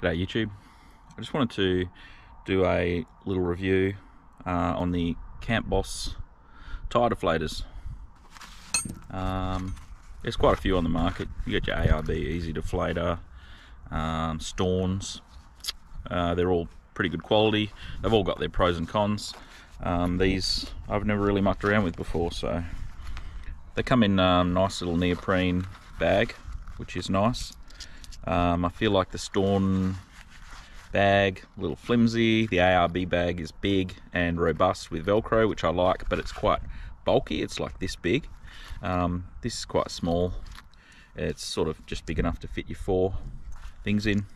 G'day YouTube. I just wanted to do a little review on the Campboss Tyre Deflators. There's quite a few on the market. You got your ARB EZ Deflator, Storms. They're all pretty good quality. They've all got their pros and cons. These I've never really mucked around with before, so they come in nice little neoprene bag, which is nice. I feel like the Storm bag a little flimsy. The ARB bag is big and robust with Velcro, which I like, but it's quite bulky. It's like this big. This is quite small. It's sort of just big enough to fit your 4 things in.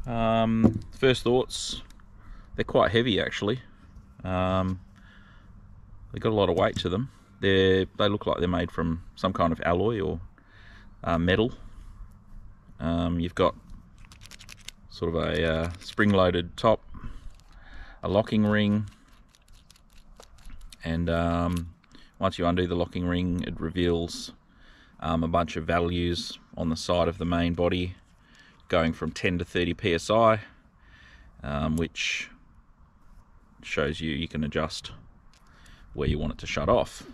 First thoughts, they're quite heavy actually. They've got a lot of weight to them. They look like they're made from some kind of alloy or metal. You've got sort of a spring-loaded top, a locking ring, and once you undo the locking ring, it reveals a bunch of values on the side of the main body, going from 10 to 30 psi, which shows you can adjust where you want it to shut off.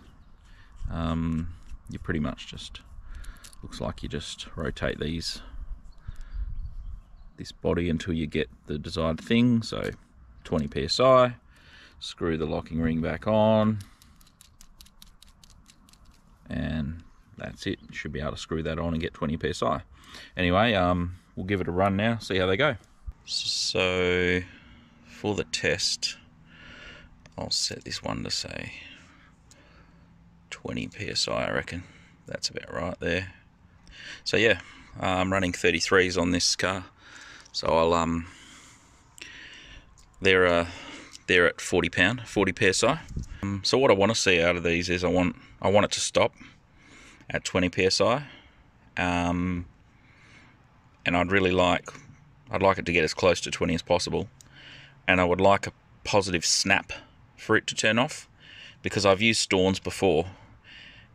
You pretty much just, looks like you just rotate this body until you get the desired thing. So 20 psi, screw the locking ring back on, and that's it. You should be able to screw that on and get 20 psi. Anyway, we'll give it a run now, see how they go. So for the test, I'll set this one to say 20 psi, I reckon. That's about right there. So yeah, I'm running 33s on this car. So I'll they're at 40 psi. So what I want to see out of these is I want it to stop at 20 psi, and I'd like it to get as close to 20 as possible, and I would like a positive snap for it to turn off, because I've used Storms before,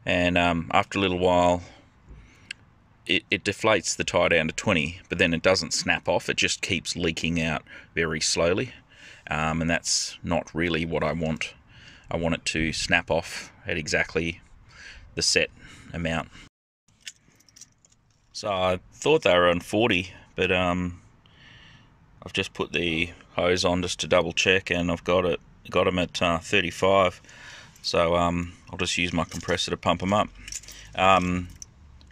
and after a little while it deflates the tyre down to 20, but then it doesn't snap off. It just keeps leaking out very slowly, and that's not really what I want. I want it to snap off at exactly the set amount. So I thought they were on 40, but I've just put the hose on just to double check, and I've got them at 35. So I'll just use my compressor to pump them up.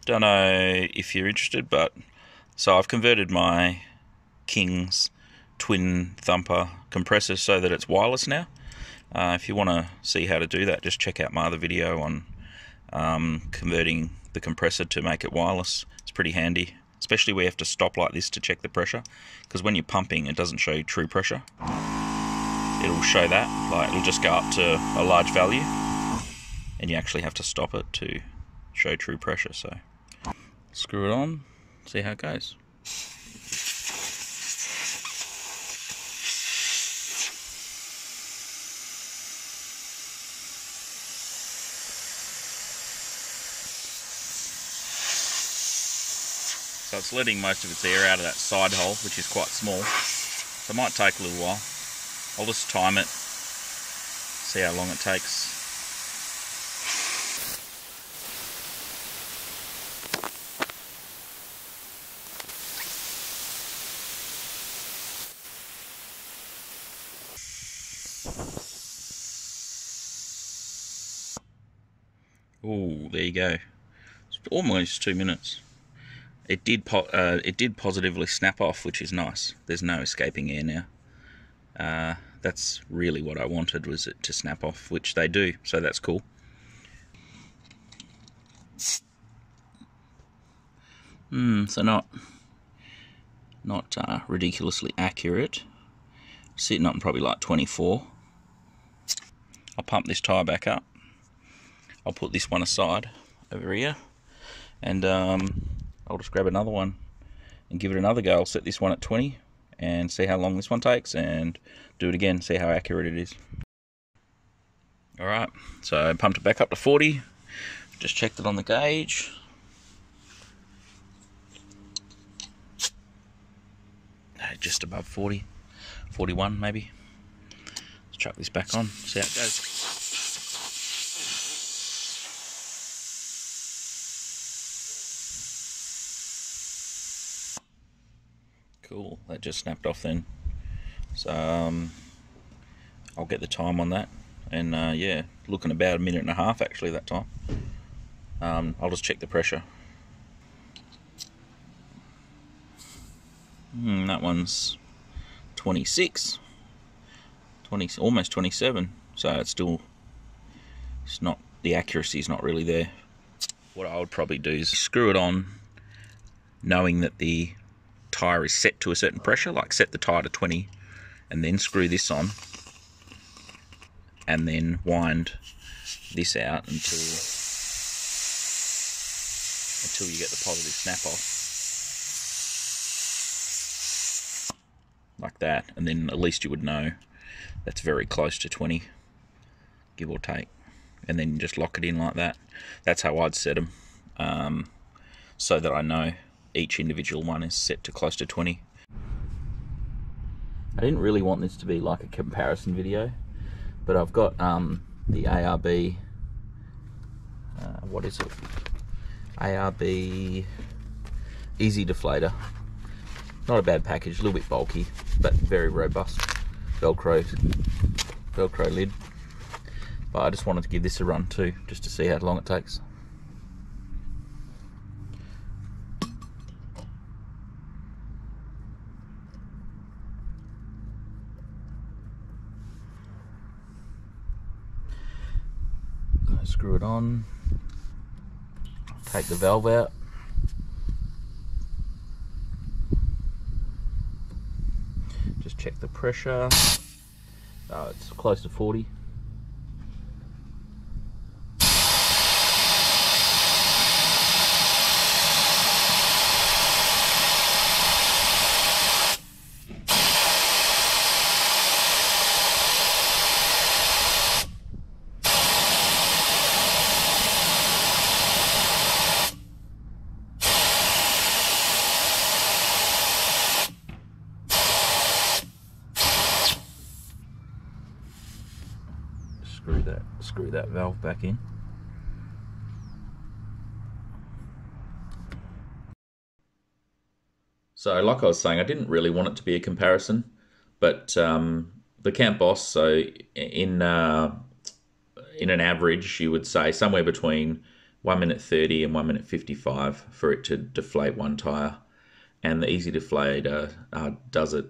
Don't know if you're interested, but so I've converted my King's twin thumper compressor so that it's wireless now. If you want to see how to do that, just check out my other video on converting the compressor to make it wireless. It's pretty handy, especially where you have to stop like this to check the pressure, because when you're pumping it doesn't show you true pressure. It'll show that, like it'll just go up to a large value, and you actually have to stop it to show true pressure. So screw it on, see how it goes. So it's letting most of its air out of that side hole, which is quite small, so it might take a little while. I'll just time it, see how long it takes. Oh, there you go. It's almost 2 minutes. It did positively snap off, which is nice. There's no escaping air now. That's really what I wanted, was it to snap off, which they do, so that's cool. So not ridiculously accurate. Sitting up probably like 24. I'll pump this tyre back up. I'll put this one aside over here, and I'll just grab another one and give it another go. I'll set this one at 20 and see how long this one takes, and do it again, see how accurate it is. Alright, so I pumped it back up to 40, just checked it on the gauge. just above 40, 41 maybe. Let's chuck this back on, see how it goes. Cool, that just snapped off then. So I'll get the time on that, and yeah, looking about 1.5 minutes actually that time. I'll just check the pressure. That one's 26, almost 27. So it's not, the accuracy is not really there. What I would probably do is screw it on, knowing that the tyre is set to a certain pressure, like set the tyre to 20, and then screw this on, and then wind this out until you get the positive snap off, like that, and then at least you would know that's very close to 20, give or take, and then just lock it in like that. That's how I'd set them, so that I know each individual one is set to close to 20. I didn't really want this to be like a comparison video, but I've got the ARB, what is it? ARB EZ Deflator. Not a bad package, a little bit bulky, but very robust. Velcro lid. But I just wanted to give this a run too, just to see how long it takes. Screw it on, take the valve out, just check the pressure. Oh, it's close to 40. Screw that valve back in. So like I was saying, I didn't really want it to be a comparison, but the Campboss, so in an average, you would say somewhere between 1 minute 30 and 1 minute 55 for it to deflate one tyre, and the EZ Deflator does it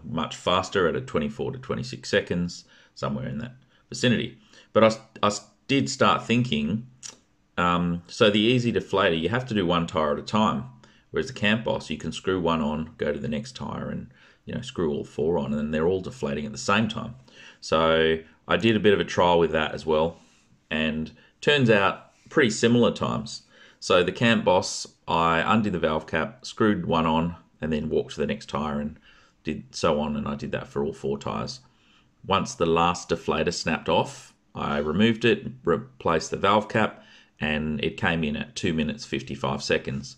much faster at a 24 to 26 seconds, somewhere in that vicinity. But I did start thinking, so the EZ Deflator, you have to do one tyre at a time, whereas the Campboss, you can screw one on, go to the next tyre, and screw all four on, and they're all deflating at the same time. So I did a bit of a trial with that as well, and turns out pretty similar times. So the Campboss, I undid the valve cap, screwed one on, and then walked to the next tyre and did so on, and I did that for all four tyres. Once the last deflator snapped off, I removed it, replaced the valve cap, and it came in at 2 minutes 55 seconds.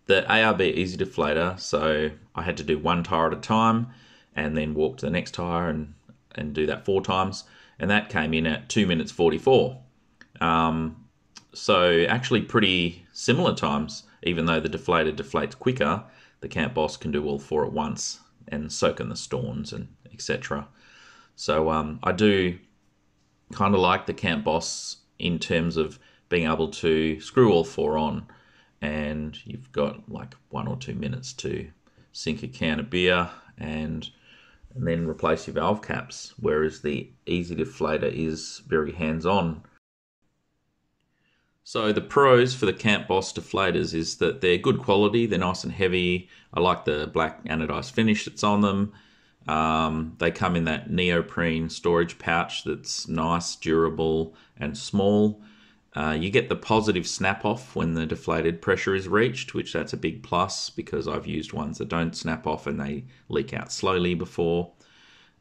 The ARB EZ Deflator, so I had to do one tyre at a time and then walk to the next tyre and do that 4 times, and that came in at 2 minutes 44. So actually pretty similar times, even though the Deflator deflates quicker, the Campboss can do all 4 at once and soak in the storms and etc. So I do kind of like the Campboss in terms of being able to screw all 4 on, and you've got like 1 or 2 minutes to sink a can of beer and then replace your valve caps, whereas the EZ Deflator is very hands-on. So the pros for the Campboss deflators is that they're good quality, they're nice and heavy. I like the black anodized finish that's on them. They come in that neoprene storage pouch that's nice, durable, and small. You get the positive snap off when the deflated pressure is reached, which that's a big plus because I've used ones that don't snap off and they leak out slowly before.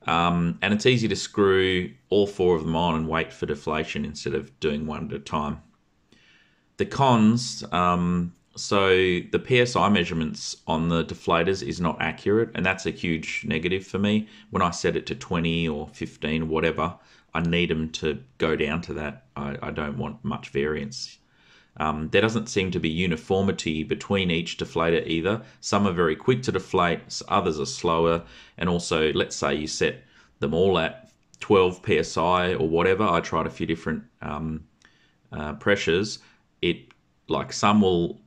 And it's easy to screw all 4 of them on and wait for deflation instead of doing one at a time. The cons, So the PSI measurements on the deflators is not accurate, and that's a huge negative for me. When I set it to 20 or 15 or whatever, I need them to go down to that. I don't want much variance. There doesn't seem to be uniformity between each deflator either. Some are very quick to deflate, others are slower, and also let's say you set them all at 12 psi or whatever. I tried a few different pressures. Like some will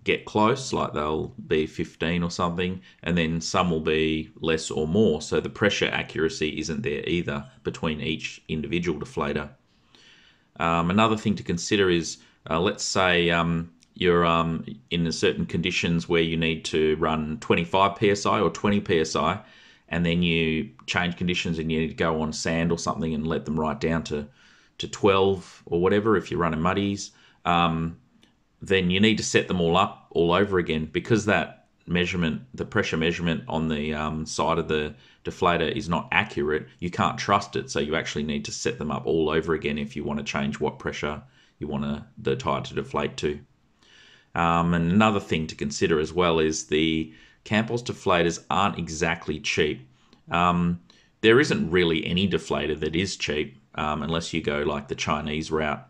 get close, like they'll be 15 or something, and then some will be less or more. So the pressure accuracy isn't there either between each individual deflator. Another thing to consider is, let's say you're in certain conditions where you need to run 25 psi or 20 psi, and then you change conditions and you need to go on sand or something and let them right down to 12 or whatever if you're running muddies. Then you need to set them all up all over again, because that measurement, the pressure measurement on the side of the deflator is not accurate. You can't trust it, so you actually need to set them up all over again if you want to change what pressure you want the tire to deflate to. And another thing to consider as well is the Campboss deflators aren't exactly cheap. There isn't really any deflator that is cheap, unless you go like the Chinese route.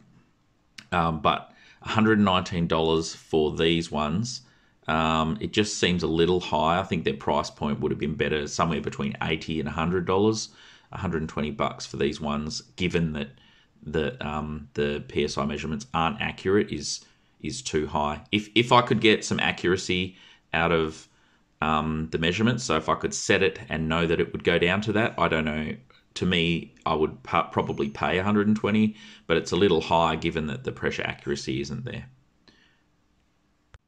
But $119 for these ones, it just seems a little high. I think their price point would have been better, somewhere between $80 and $100. $120 for these ones, given that the PSI measurements aren't accurate, is too high. If I could get some accuracy out of the measurements, so if I could set it and know that it would go down to that, I don't know. To me, I would probably pay 120, but it's a little high given that the pressure accuracy isn't there.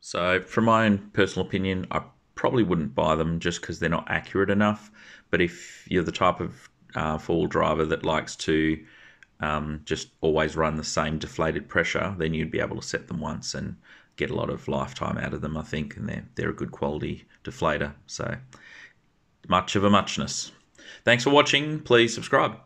So from my own personal opinion, I probably wouldn't buy them just because they're not accurate enough. But if you're the type of four-wheel driver that likes to just always run the same deflated pressure, then you'd be able to set them once and get a lot of lifetime out of them, I think, and they're a good quality deflator. So much of a muchness. Thanks for watching. Please subscribe.